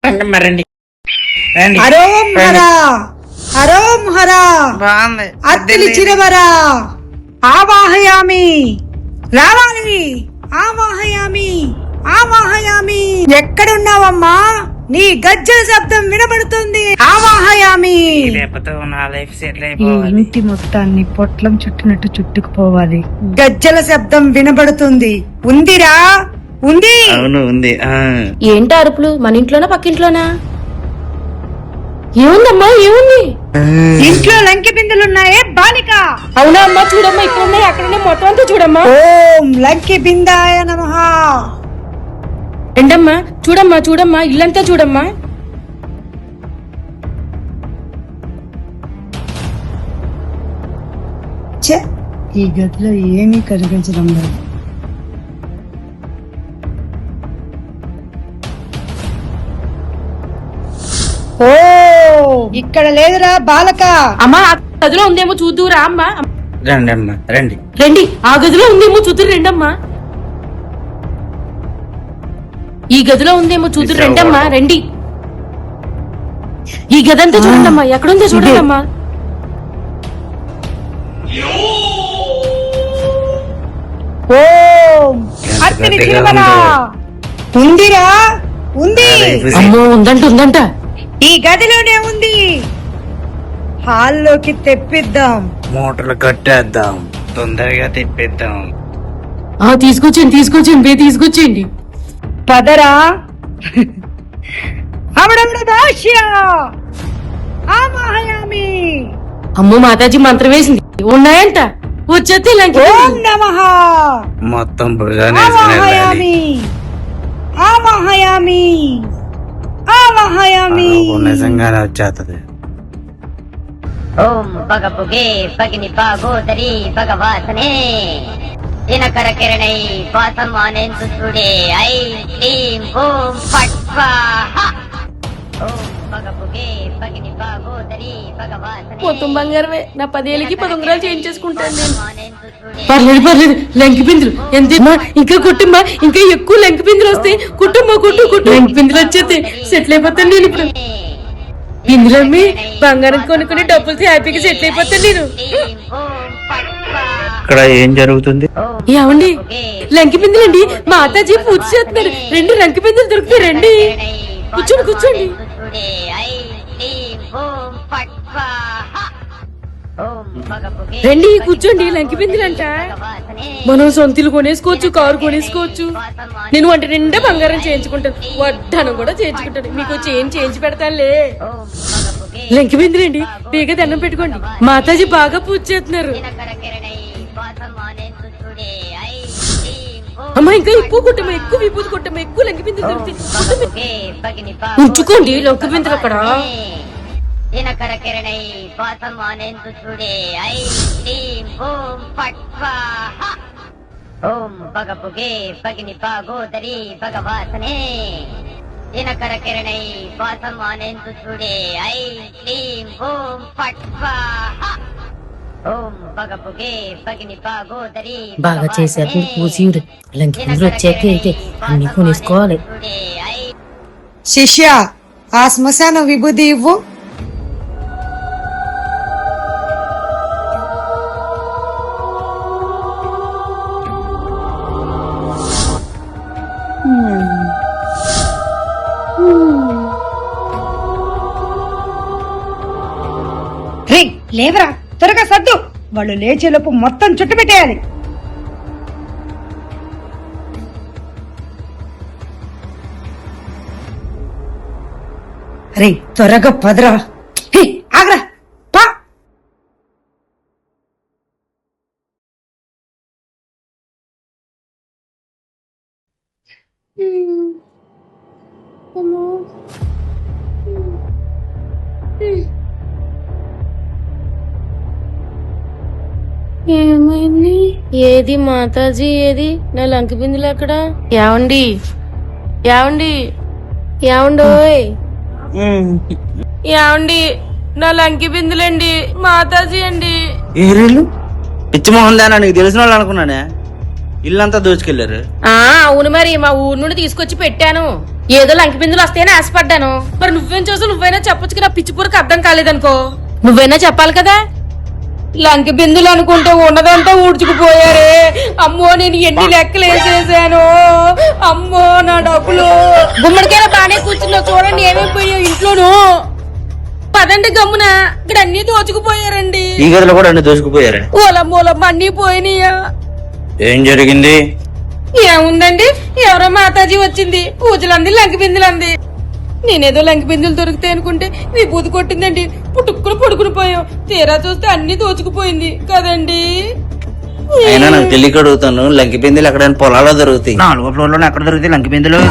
రండి రండి. హరోం హరా హరోం హరా బాగుంది. అత్తిలి చిరవరా ఆవాహయామి రావాలి ఆవాహయామి ఆవాహయామి. ఎక్కడున్నావమ్మా? నీ గజ్జల శబ్దం వినబడుతుంది. ఆవాహయామి. లేకపోతే నా లైఫ్ సెటిల్ అయిపోవాలి. ఇంటి మొత్తాన్ని పొట్లం చుట్టినట్టు చుట్టుకుపోవాలి. గజ్జల శబ్దం వినబడుతుంది. ఉందిరా ఉంది. అవును ఉంది. ఏంటి అరుపులు? మన ఇంట్లోనా పక్కింట్లోనా? ఏముందమ్మా ఏముంది? ఇంట్లో లంకి బిందులున్నాయే బాలిక. అవునా అమ్మా? చూడమ్మా, ఇక్కడ ఉన్నాయి అక్కడనే మొత్తం అంతా చూడమ్మా. ఓం లంకి బిందాయ నమః. ఏంటమ్మా? చూడమ్మా చూడమ్మా, ఇల్లంతా చూడమ్మా. ఛే, ఈ గదిలో ఏమీ కనిపించడం లేదు. ఓ ఇక్కడ లేదురా బాలక. అమ్మా ఆ గదిలో ఉందేమో చూద్దురా అమ్మా. రండి అమ్మా రండి. రండి, ఆ గదిలో ఉందేమో చూద్దురు రెండమ్మా. ఈ గదిలో ఉందేమో చూద్దురు రెండమ్మా. రండి, ఈ గదంతా చూడండమ్మా. ఎక్కడుందో చూడండమ్మా. ఓం అత్తిలి చిరవరా. ఉందిరా ఉంది. అమ్మో, ఉందంట. ఈ గదిలోనే ఉంది. హాల్లోకి తెప్పిద్దాం. మోటార్లు కట్టేద్దాం, తొందరగా తెప్పిద్దాం. తీసుకొచ్చేయండి తీసుకొచ్చేయండి. పదరా అవడవడ దాస్య ఆవాహయామి. అమ్మో, మాతాజీ మంత్రం వేసింది. ఉన్నాయంట, వచ్చేస్తే ఓం నమః మొత్తం భుజాన్ని ఆవాహయామి ఆవాహయామి ఆవాహయామి. నిజంగానే వచ్చేస్తుంది. ఓం పగపుగే పగిని పాగోదరి భగవాసనే దినకర కిరణై పాసమానేందు చూడే ఐ క్లీం ఓం ఫట్ స్వాహా. ఓం పగపుగే పగిని పాగోదరి భగవాసనే మొత్తం బంగారమే. నా 10 ఏళ్ళకి 10 ఉంగరాలు చేయించేసుకుంటాను నేను. మానేందు చూడే పర్లేదు లంకి బిందులు ఎంతమ్మా? ఇంకా కుట్టుమ్మా, ఇంకా ఎక్కువ లంకి బిందులు వస్తాయి. కుట్టు లంకి బిందులు వచ్చేది సెటిల్ అయిపోతాను నేను. ఇప్పుడు బిందులమ్మి బంగారం కొనుక్కుని డబ్బులతో హ్యాపీగా సెటిల్ అయిపోతాను నేను. క్లీం ఓం ఫట్ స్వాహా. ఇక్కడ ఏం జరుగుతుంది? ఏమండి, లంకి బిందులండి. మాతాజీ పూజ చేస్తున్నారు. 2 లంకి బిందులు దొరుకుతాయి. రండి, కూర్చోండి. చూడే ఐ క్లీం ఓం ఫట్ స్వాహా. ఓం పగపుగే రండి, కూర్చోండి. లంకి బిందులంట. భగవాసనే మనం సొంతలు కొనేసుకోవచ్చు, కారు కొనేసుకోవచ్చు. నేను వంట నిండా బంగారం చేయించుకుంటాను, వడ్డానం కూడా చేయించుకుంటాను. మీకు చేయించి పెడతానులే. ఓం పగపుగే లంకి బిందులండి, బేగా దండం పెట్టుకోండి. మాతాజీ బాగా పూజ చేస్తున్నారు. దినకర కిరణై పాసమానేందు చూడే ఐ క్లీం ఓం అమ్మా, ఇంకా ఎక్కువ కుట్టమ్మా, ఎక్కువ విభూతి కొట్టమ్మా, ఎక్కువ లంకి బిందులు దొరుకుతాయి. పగపుగే పగిని ఉంచుకోండి లంకి బిందులు అక్కడ. దినకర కిరణై పాసమానేందు చూడే ఐ క్లీం ఓం ఫట్ స్వాహా. ఓం పగపుగే పగిని పాగోదరి భగవాసనే దినకర కిరణై పాసమానేందు చూడే ఐ క్లీం ఓం ఫట్ స్వాహా. ఓం పగపుగే పగిని పాగోదరి బాగా చేశారు పూజీయుడు. లంకి బిందులు వచ్చాక అయితే అన్ని కొనేసుకోవాలి. చూడే ఐ శిష్య, ఆ శ్మశాన విభూది ఇవ్వు. రే లేవరా, త్వరగా సర్దు. వాళ్ళు లేచేలోపు మొత్తం చుట్టుపెట్టేయాలి. రే త్వరగా పదరా. హే, ఆగ్రా పా. ఏమైంది? ఏది మాతాజీ? ఏది నా లంకి బిందులు ఎక్కడ? ఏమండి ఏమండోయ్, ఏమండి నా లంకి బిందులండి. మాతాజీ అండి. ఏరేళ్ళు పిచ్చి మొహం దానా, నీకు తెలిసిన వాళ్ళు అనుకున్నానే. ఇల్లంతా దోచుకెళ్లారు. అవును, మరి మా ఊరు నుండి తీసుకొచ్చి పెట్టాను. ఏదో లంకి బిందులు వస్తాయని ఆశపడ్డాను. మరి నువ్వేం చూసావు? నువ్వైనా చెప్పొచ్చు కదా, పిచ్చిపూరకు అర్థం కాలేదనుకో. నువ్వైనా చెప్పాలి కదా. లంకి బిందులు అనుకుంటే ఉన్నదంతా ఊడ్చుకుపోయారే. అమ్మో, నేను ఎన్ని లెక్కలు వేసేసాను. అమ్మో, నా డబ్బులు. గుమ్మడికాయలు బానే కూర్చున్నావు చూడండి, ఏమైపోయావు ఇంట్లోనూ. పదండి గమ్మున, ఇక్కడ అన్ని దోచుకుపోయారండి. ఈ గదిలో కూడా అన్ని దోసుకుపోయారా? ఓలమ్మోలమ్మ అన్ని పోయినాయా. ఏం జరిగింది? ఏముందండి, ఎవరో మాతాజీ వచ్చింది, పూజలంది, లంకి బిందులంది. నేనేదో లంకి బిందులు దొరుకుతాయి అనుకుంటే విభూతి కొట్టిందండి. పుట్టుకుని పడుకుని పోయాం. తీరా చూస్తే అన్ని దోచుకుపోయింది కదండి. అయినా నాకు తెలియక అడుగుతాను, లంకి బిందెలు ఎక్కడైనా పొలాల్లో దొరుకుతాయి? 4వ ఫ్లోర్ లో ఎక్కడ దొరుకుతాయి లంకి బిందెలు?